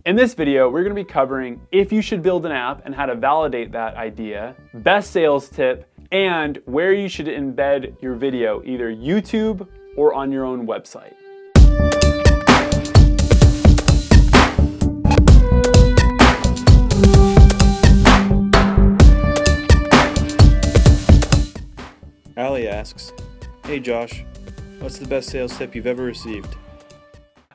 In this video, we're going to be covering if you should build an app and how to validate that idea, best sales tip, and where you should embed your video, either YouTube or on your own website. Ali asks, "Hey Josh, what's the best sales tip you've ever received?"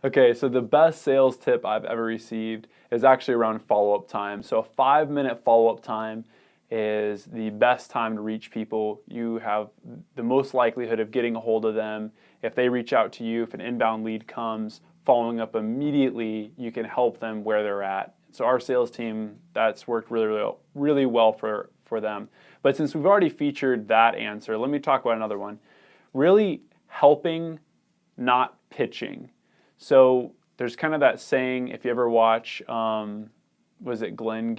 Okay, so the best sales tip I've ever received is actually around follow-up time. So a 5-minute follow-up time is the best time to reach people. You have the most likelihood of getting a hold of them. If they reach out to you, if an inbound lead comes, following up immediately, you can help them where they're at. So our sales team, that's worked really well for them. But since we've already featured that answer, let me talk about another one. Really helping, not pitching. So there's kind of that saying, if you ever watch, was it Glenn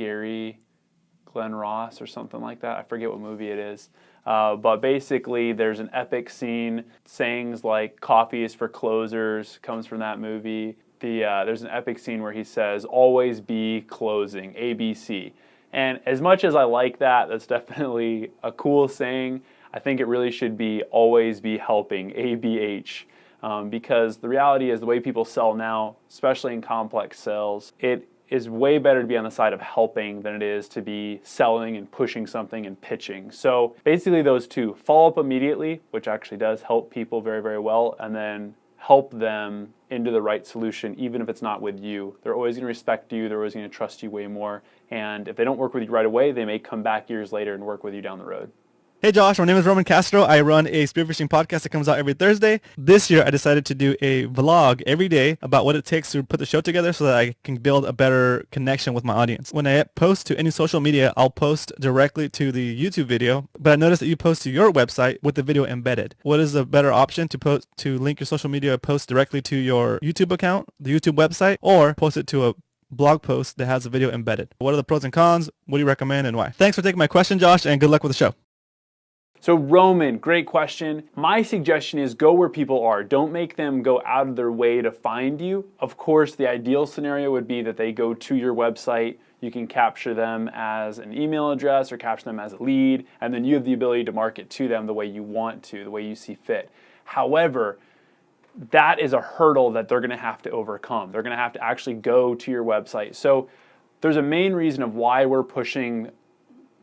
Ross or something like that? I forget what movie it is. But basically there's an epic scene, sayings like coffee is for closers, comes from that movie. There's an epic scene where he says, always be closing, ABC. And as much as I like that, that's definitely a cool saying. I think it really should be always be helping, ABH. Because the reality is the way people sell now, especially in complex sales, it is way better to be on the side of helping than it is to be selling and pushing something and pitching. So basically those two, follow up immediately, which actually does help people very, very well, and then help them into the right solution, even if it's not with you. They're always going to respect you, they're always going to trust you way more, and if they don't work with you right away, they may come back years later and work with you down the road. Hey Josh, my name is Roman Castro. I run a spearfishing podcast that comes out every Thursday. This year I decided to do a vlog every day about what it takes to put the show together so that I can build a better connection with my audience. When I post to any social media, I'll post directly to the YouTube video, but I noticed that you post to your website with the video embedded. What is a better option to link your social media post directly to your YouTube account, the YouTube website, or post it to a blog post that has a video embedded? What are the pros and cons? What do you recommend and why? Thanks for taking my question, Josh, and good luck with the show. So Roman, great question. My suggestion is go where people are. Don't make them go out of their way to find you. Of course, the ideal scenario would be that they go to your website. You can capture them as an email address or capture them as a lead, and then you have the ability to market to them the way you want to, the way you see fit. However, that is a hurdle that they're going to have to overcome. They're going to have to actually go to your website. So there's a main reason of why we're pushing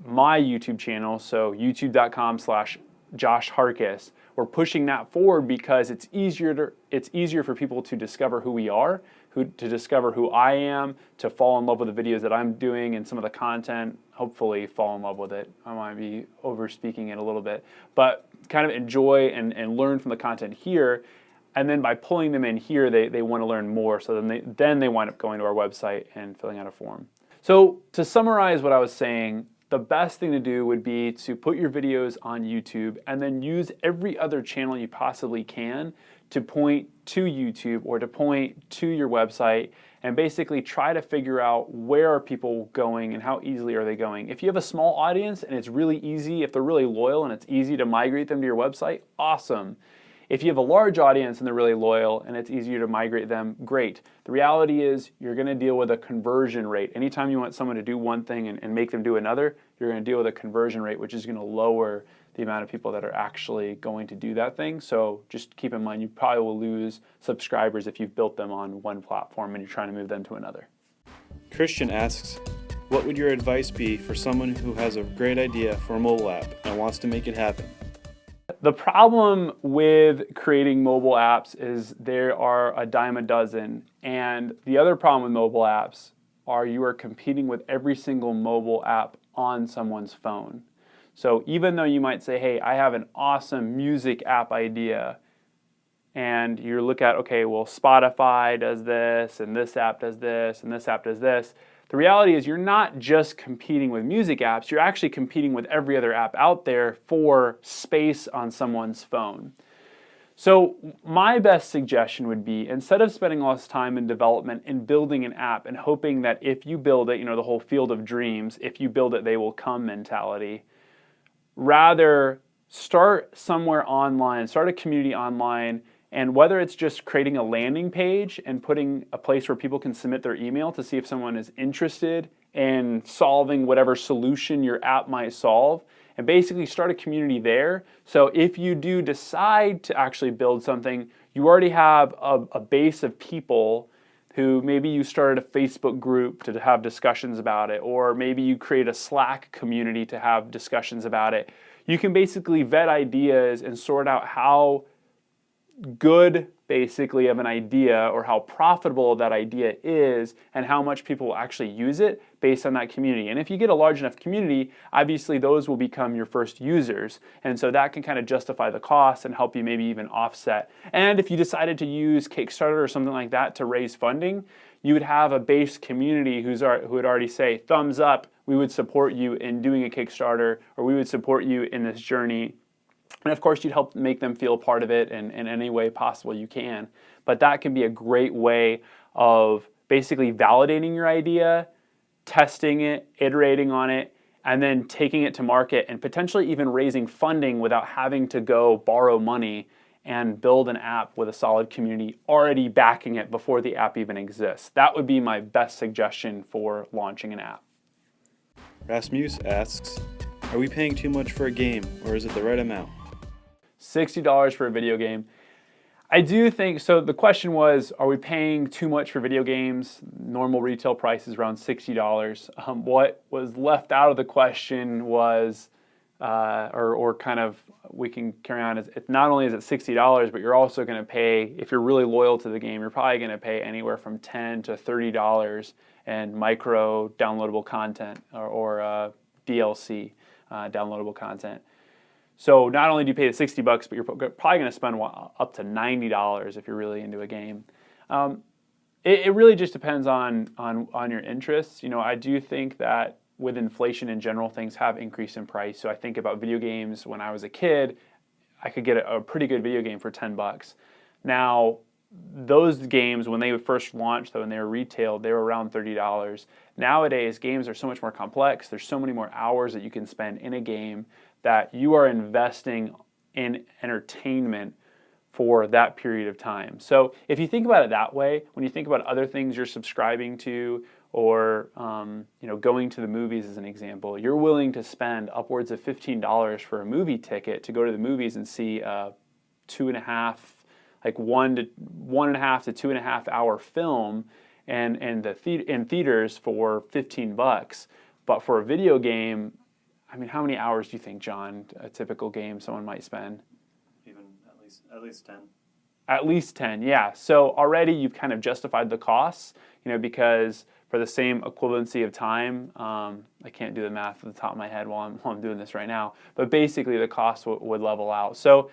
my YouTube channel, so youtube.com/Josh Harcus. We're pushing that forward because it's easier for people to discover who we are, to discover who I am, to fall in love with the videos that I'm doing and some of the content, hopefully fall in love with it. I might be over speaking it a little bit, but kind of enjoy and learn from the content here. And then by pulling them in here, they want to learn more, so then they wind up going to our website and filling out a form. So to summarize what I was saying, the best thing to do would be to put your videos on YouTube and then use every other channel you possibly can to point to YouTube or to point to your website and basically try to figure out where are people going and how easily are they going. If you have a small audience and it's really easy, if they're really loyal and it's easy to migrate them to your website, awesome. If you have a large audience and they're really loyal and it's easier to migrate them, great. The reality is you're going to deal with a conversion rate. Anytime you want someone to do one thing and make them do another, you're going to deal with a conversion rate, which is going to lower the amount of people that are actually going to do that thing. So just keep in mind, you probably will lose subscribers if you've built them on one platform and you're trying to move them to another. Christian asks, "What would your advice be for someone who has a great idea for a mobile app and wants to make it happen?" The problem with creating mobile apps is there are a dime a dozen. And the other problem with mobile apps are you are competing with every single mobile app on someone's phone. So even though you might say, hey, I have an awesome music app idea, and you look at, okay, well, Spotify does this, and this app does this, and this app does this. The reality is you're not just competing with music apps, you're actually competing with every other app out there for space on someone's phone. So my best suggestion would be, instead of spending all this time in development and building an app and hoping that if you build it, the whole field of dreams, if you build it, they will come mentality, rather start somewhere online, start a community online, And whether it's just creating a landing page and putting a place where people can submit their email to see if someone is interested in solving whatever solution your app might solve, and basically start a community there. So if you do decide to actually build something, you already have a base of people who maybe you started a Facebook group to have discussions about it, or maybe you create a Slack community to have discussions about it. You can basically vet ideas and sort out how good basically of an idea or how profitable that idea is and how much people will actually use it based on that community. And if you get a large enough community, obviously those will become your first users. And so that can kind of justify the cost and help you maybe even offset. And if you decided to use Kickstarter or something like that to raise funding, you would have a base community who would already say, thumbs up, we would support you in doing a Kickstarter, or we would support you in this journey. And of course, you'd help make them feel part of it in any way possible you can. But that can be a great way of basically validating your idea, testing it, iterating on it, and then taking it to market and potentially even raising funding without having to go borrow money and build an app with a solid community already backing it before the app even exists. That would be my best suggestion for launching an app. Rasmus asks, are we paying too much for a game, or is it the right amount? $60 for a video game. I do think, so the question was, are we paying too much for video games? Normal retail price is around $60. What was left out of the question was, or kind of, we can carry on, is not only is it $60, but you're also going to pay, if you're really loyal to the game, you're probably going to pay anywhere from $10 to $30 in micro downloadable content or DLC downloadable content. So not only do you pay the $60, but you're probably going to spend up to $90 if you're really into a game. It really just depends on your interests. You know, I do think that with inflation in general, things have increased in price. So I think about video games. When I was a kid, I could get a pretty good video game for $10. Now, those games, when they first launched, though, when they were retailed, they were around $30. Nowadays, games are so much more complex. There's so many more hours that you can spend in a game that you are investing in entertainment for that period of time. So if you think about it that way, when you think about other things you're subscribing to, or going to the movies as an example, you're willing to spend upwards of $15 for a movie ticket to go to the movies and see a 1.5 to 2.5 hour film in theaters for $15. But for a video game, I mean, how many hours do you think, John, a typical game someone might spend? Even at least 10. At least 10, yeah. So already you've kind of justified the costs, because for the same equivalency of time, I can't do the math at the top of my head while I'm doing this right now, but basically the cost would level out. So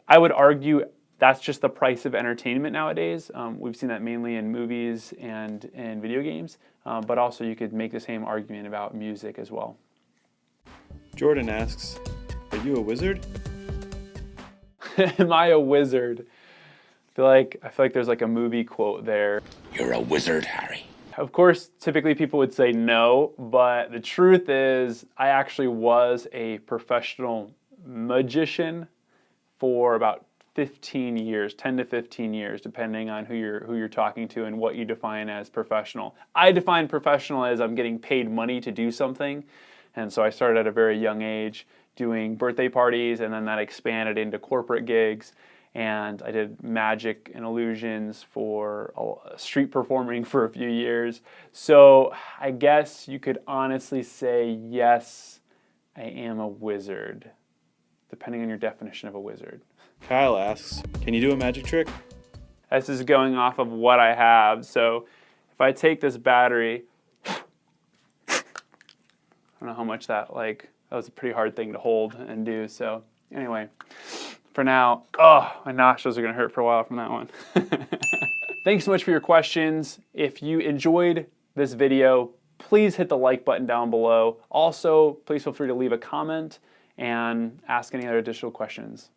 I would argue that's just the price of entertainment nowadays. We've seen that mainly in movies and in video games, but also you could make the same argument about music as well. Jordan asks, are you a wizard? Am I a wizard? I feel like there's like a movie quote there. You're a wizard, Harry. Of course, typically people would say no, but the truth is I actually was a professional magician for about 15 years, 10 to 15 years, depending on who you're talking to and what you define as professional. I define professional as I'm getting paid money to do something. And so I started at a very young age doing birthday parties, and then that expanded into corporate gigs. And I did magic and illusions for street performing for a few years. So I guess you could honestly say, yes, I am a wizard, depending on your definition of a wizard. Kyle asks, can you do a magic trick? This is going off of what I have. So if I take this battery, I don't know how much that was a pretty hard thing to hold and do. So anyway, for now, my nostrils are going to hurt for a while from that one. Thanks so much for your questions. If you enjoyed this video, please hit the like button down below. Also, please feel free to leave a comment and ask any other additional questions.